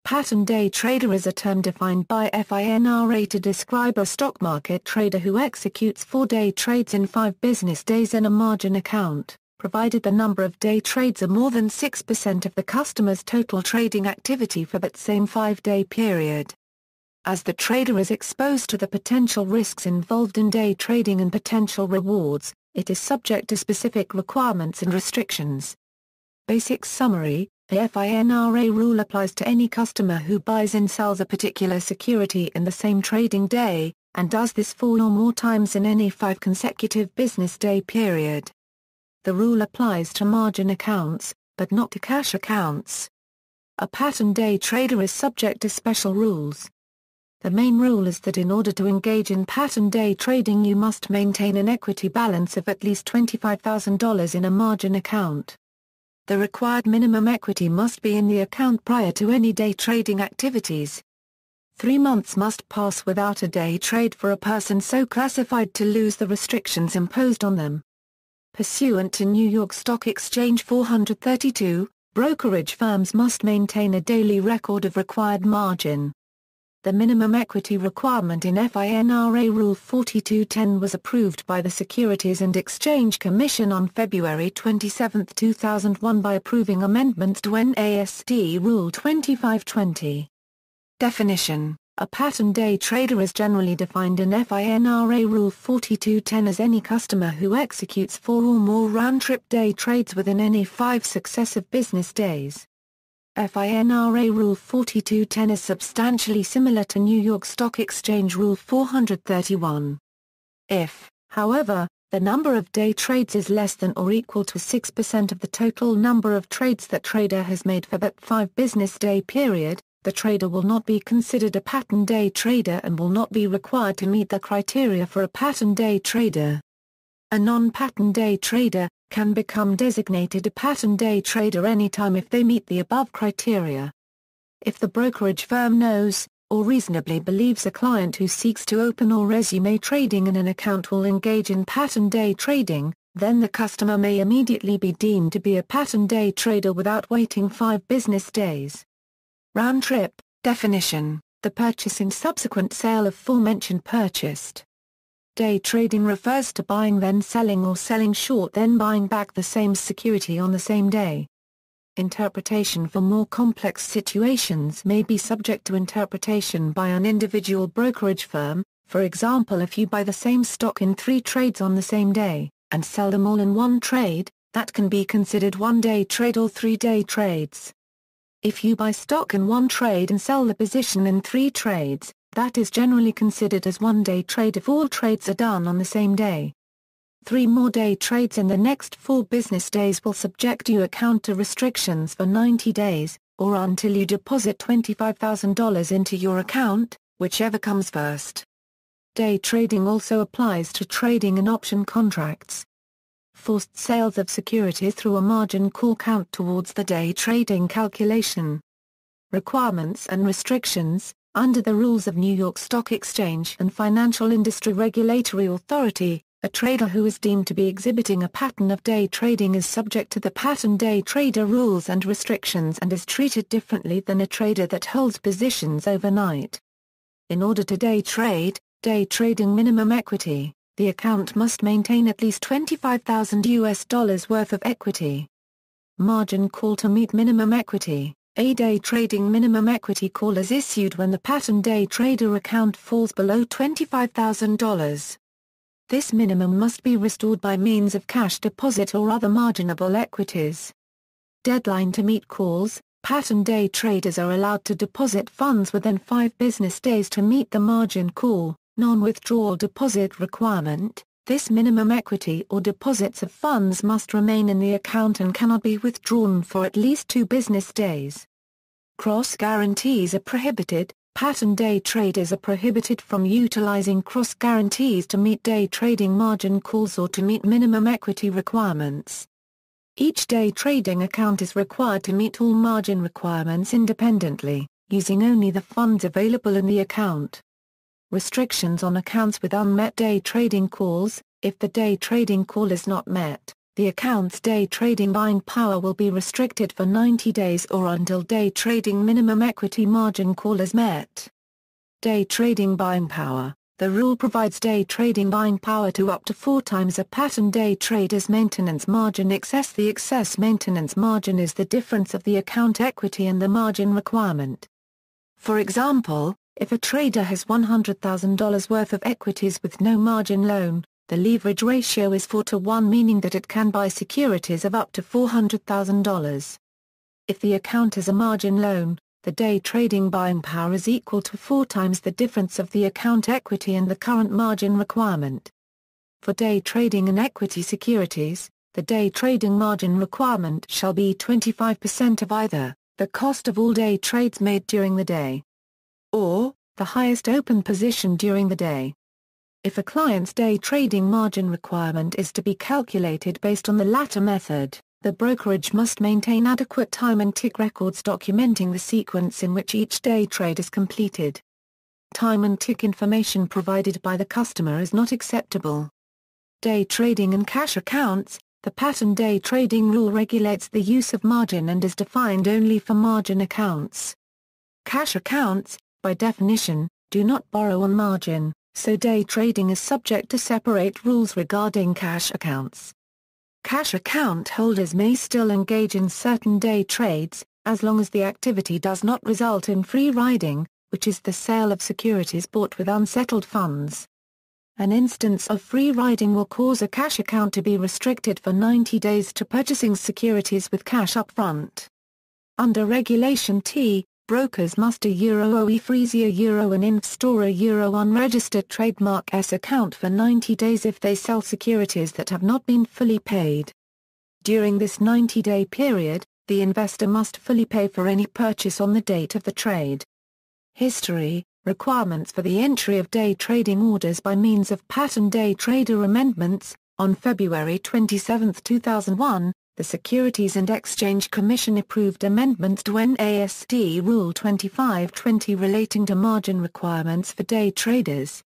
Pattern day trader is a term defined by FINRA to describe a stock market trader who executes 4-day trades in 5 business days in a margin account, provided the number of day trades are more than 6% of the customer's total trading activity for that same 5-day period. As the trader is exposed to the potential risks involved in day trading and potential rewards, it is subject to specific requirements and restrictions. Basic summary: the FINRA rule applies to any customer who buys and sells a particular security in the same trading day, and does this 4 or more times in any 5 consecutive business day period. The rule applies to margin accounts, but not to cash accounts. A pattern day trader is subject to special rules. The main rule is that in order to engage in pattern day trading you must maintain an equity balance of at least $25,000 in a margin account. The required minimum equity must be in the account prior to any day trading activities. 3 months must pass without a day trade for a person so classified to lose the restrictions imposed on them. Pursuant to New York Stock Exchange 432, brokerage firms must maintain a daily record of required margin. The minimum equity requirement in FINRA Rule 4210 was approved by the Securities and Exchange Commission on February 27, 2001 by approving amendments to NASD Rule 2520. Definition: a pattern day trader is generally defined in FINRA Rule 4210 as any customer who executes 4 or more round-trip day trades within any 5 successive business days. FINRA Rule 4210 is substantially similar to New York Stock Exchange Rule 431. If, however, the number of day trades is less than or equal to 6% of the total number of trades that trader has made for that 5 business day period, the trader will not be considered a pattern day trader and will not be required to meet the criteria for a pattern day trader. A non-pattern day trader can become designated a pattern day trader anytime if they meet the above criteria. If the brokerage firm knows, or reasonably believes a client who seeks to open or resume trading in an account will engage in pattern day trading, then the customer may immediately be deemed to be a pattern day trader without waiting 5 business days. Round trip definition: the purchase and subsequent sale of aforementioned purchased. Day trading refers to buying then selling or selling short then buying back the same security on the same day. Interpretation for more complex situations may be subject to interpretation by an individual brokerage firm. For example, if you buy the same stock in 3 trades on the same day, and sell them all in one trade, that can be considered one-day trade or 3-day trades. If you buy stock in 1 trade and sell the position in 3 trades, that is generally considered as one-day trade if all trades are done on the same day. 3 more day trades in the next 4 business days will subject your account to restrictions for 90 days, or until you deposit $25,000 into your account, whichever comes first. Day trading also applies to trading in option contracts. Forced sales of securities through a margin call count towards the day trading calculation. Requirements and restrictions. Under the rules of New York Stock Exchange and Financial Industry Regulatory Authority, a trader who is deemed to be exhibiting a pattern of day trading is subject to the pattern day trader rules and restrictions and is treated differently than a trader that holds positions overnight. In order to day trading minimum equity, the account must maintain at least $25,000 worth of equity. Margin call to meet minimum equity. A day trading minimum equity call is issued when the pattern day trader account falls below $25,000. This minimum must be restored by means of cash deposit or other marginable equities. Deadline to meet calls. Pattern day traders are allowed to deposit funds within 5 business days to meet the margin call, non-withdrawal deposit requirement. This minimum equity or deposits of funds must remain in the account and cannot be withdrawn for at least 2 business days. Cross guarantees are prohibited. Pattern day traders are prohibited from utilizing cross guarantees to meet day trading margin calls or to meet minimum equity requirements. Each day trading account is required to meet all margin requirements independently, using only the funds available in the account. Restrictions on accounts with unmet day trading calls. If the day trading call is not met, The account's day trading buying power will be restricted for 90 days or until day trading minimum equity margin call is met. Day trading buying power. The rule provides day trading buying power to up to 4 times a pattern day trader's maintenance margin excess. The excess maintenance margin is the difference of the account equity and the margin requirement. For example, if a trader has $100,000 worth of equities with no margin loan, the leverage ratio is 4-to-1, meaning that it can buy securities of up to $400,000. If the account has a margin loan, the day trading buying power is equal to 4 times the difference of the account equity and the current margin requirement. For day trading in equity securities, the day trading margin requirement shall be 25% of either the cost of all day trades made during the day, or the highest open position during the day. If a client's day trading margin requirement is to be calculated based on the latter method, the brokerage must maintain adequate time and tick records documenting the sequence in which each day trade is completed. Time and tick information provided by the customer is not acceptable. Day trading and cash accounts. The pattern day trading rule regulates the use of margin and is defined only for margin accounts. Cash accounts, by definition, do not borrow on margin, so day trading is subject to separate rules regarding cash accounts. Cash account holders may still engage in certain day trades, as long as the activity does not result in free riding, which is the sale of securities bought with unsettled funds. An instance of free riding will cause a cash account to be restricted for 90 days to purchasing securities with cash upfront. Under Regulation T, brokers must €OE freeze euro and INF store euro unregistered trademark S account for 90 days if they sell securities that have not been fully paid. During this 90-day period, the investor must fully pay for any purchase on the date of the trade. History, requirements for the entry of day trading orders by means of pattern day trader amendments. On February 27, 2001, the Securities and Exchange Commission approved amendments to NASD Rule 2520 relating to margin requirements for day traders.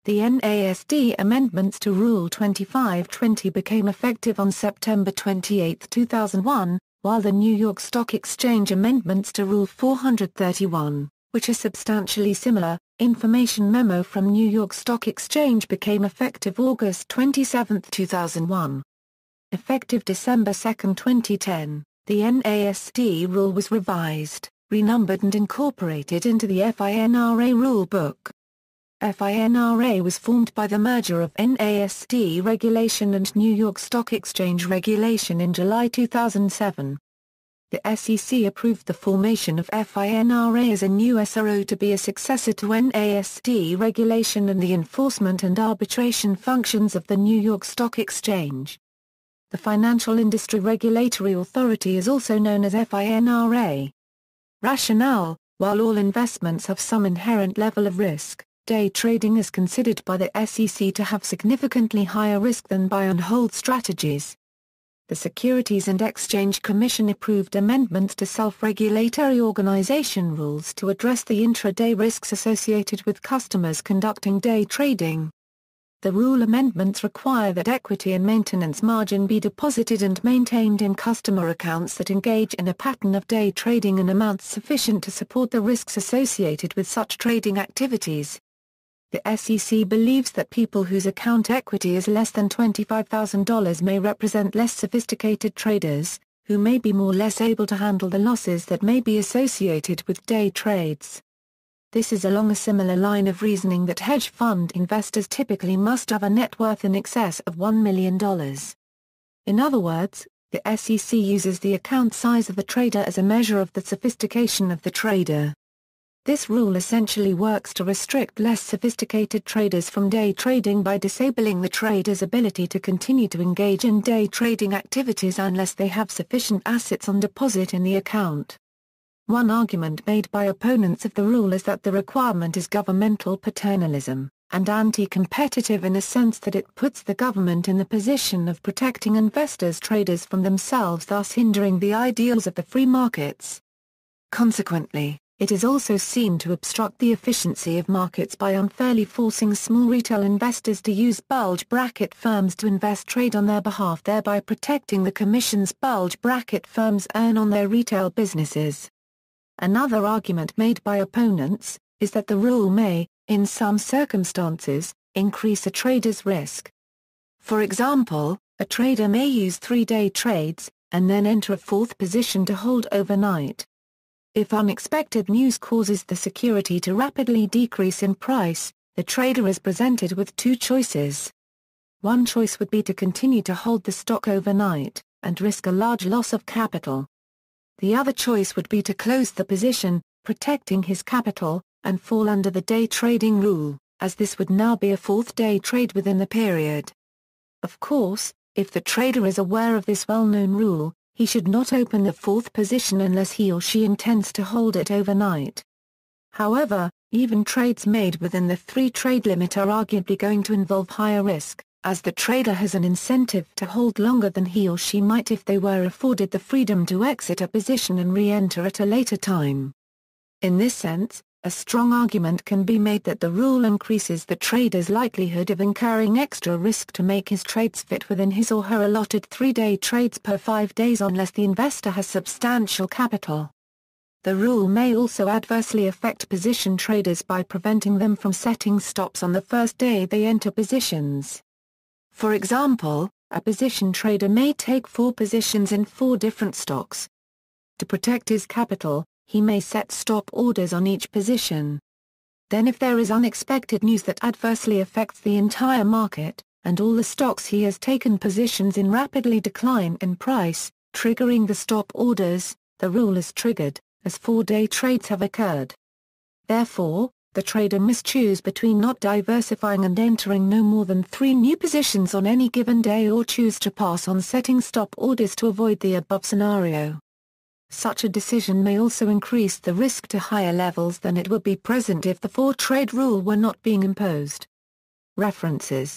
The NASD amendments to Rule 2520 became effective on September 28, 2001, while the New York Stock Exchange amendments to Rule 431, which are substantially similar, information memo from New York Stock Exchange became effective August 27, 2001. Effective December 2, 2010, the NASD rule was revised, renumbered and incorporated into the FINRA rulebook. FINRA was formed by the merger of NASD regulation and New York Stock Exchange regulation in July 2007. The SEC approved the formation of FINRA as a new SRO to be a successor to NASD regulation and the enforcement and arbitration functions of the New York Stock Exchange. The Financial Industry Regulatory Authority is also known as FINRA. Rationale: while all investments have some inherent level of risk, day trading is considered by the SEC to have significantly higher risk than buy and hold strategies. The Securities and Exchange Commission approved amendments to self-regulatory organization rules to address the intraday risks associated with customers conducting day trading. The rule amendments require that equity and maintenance margin be deposited and maintained in customer accounts that engage in a pattern of day trading in amounts sufficient to support the risks associated with such trading activities. The SEC believes that people whose account equity is less than $25,000 may represent less sophisticated traders, who may be more or less able to handle the losses that may be associated with day trades. This is along a similar line of reasoning that hedge fund investors typically must have a net worth in excess of $1 million. In other words, the SEC uses the account size of the trader as a measure of the sophistication of the trader. This rule essentially works to restrict less sophisticated traders from day trading by disabling the trader's ability to continue to engage in day trading activities unless they have sufficient assets on deposit in the account. One argument made by opponents of the rule is that the requirement is governmental paternalism, and anti-competitive in a sense that it puts the government in the position of protecting investors' traders from themselves, thus hindering the ideals of the free markets. Consequently, It is also seen to obstruct the efficiency of markets by unfairly forcing small retail investors to use bulge bracket firms to invest trade on their behalf, thereby protecting the commissions bulge bracket firms earn on their retail businesses. Another argument made by opponents is that the rule may, in some circumstances, increase a trader's risk. For example, a trader may use 3-day trades, and then enter a fourth position to hold overnight. If unexpected news causes the security to rapidly decrease in price, the trader is presented with two choices. One choice would be to continue to hold the stock overnight, and risk a large loss of capital. The other choice would be to close the position, protecting his capital, and fall under the day trading rule, as this would now be a fourth-day trade within the period. Of course, if the trader is aware of this well-known rule, he should not open the fourth position unless he or she intends to hold it overnight. However, even trades made within the 3-trade limit are arguably going to involve higher risk, as the trader has an incentive to hold longer than he or she might if they were afforded the freedom to exit a position and re-enter at a later time. In this sense, a strong argument can be made that the rule increases the trader's likelihood of incurring extra risk to make his trades fit within his or her allotted 3-day trades per 5 days unless the investor has substantial capital. The rule may also adversely affect position traders by preventing them from setting stops on the first day they enter positions. For example, a position trader may take 4 positions in 4 different stocks. To protect his capital, he may set stop orders on each position. Then if there is unexpected news that adversely affects the entire market, and all the stocks he has taken positions in rapidly decline in price, triggering the stop orders, the rule is triggered, as 4-day trades have occurred. Therefore, the trader must choose between not diversifying and entering no more than 3 new positions on any given day, or choose to pass on setting stop orders to avoid the above scenario. Such a decision may also increase the risk to higher levels than it would be present if the 4-trade rule were not being imposed. References